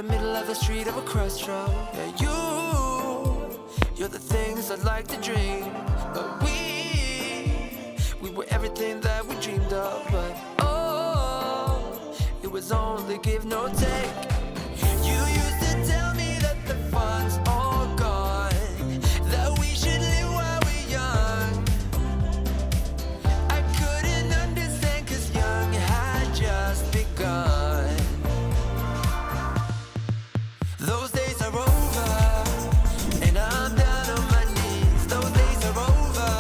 the middle of the street of a crossroad. Yeah, you're the things I'd like to dream. But we were everything that we dreamed of. But oh, it was only give, no take. You used to tell me that the fun's all gone, that we should live while we're young. I couldn't understand, 'cause young had just begun. Those days are over, and I'm down on my knees. Those days are over,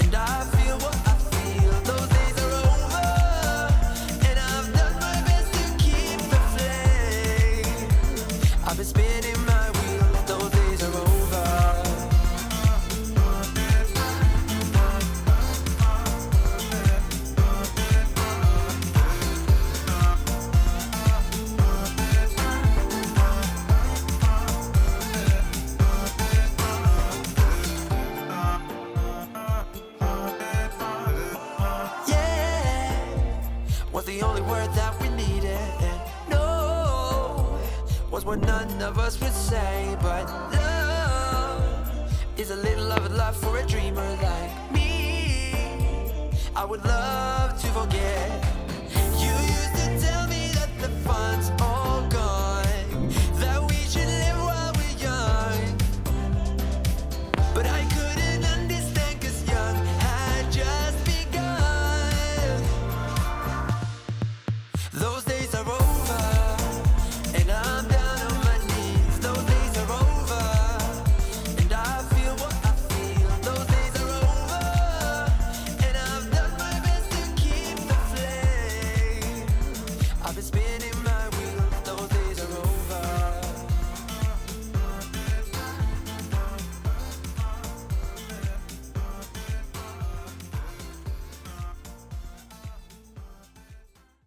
and I feel what I feel. Those days are over, and I've done my best to keep the flame. I've been spinning my wheels. Those days are over. Was the only word that we needed, and no was what none of us would say. But love is a little of a love for a dreamer like me. I would love to forget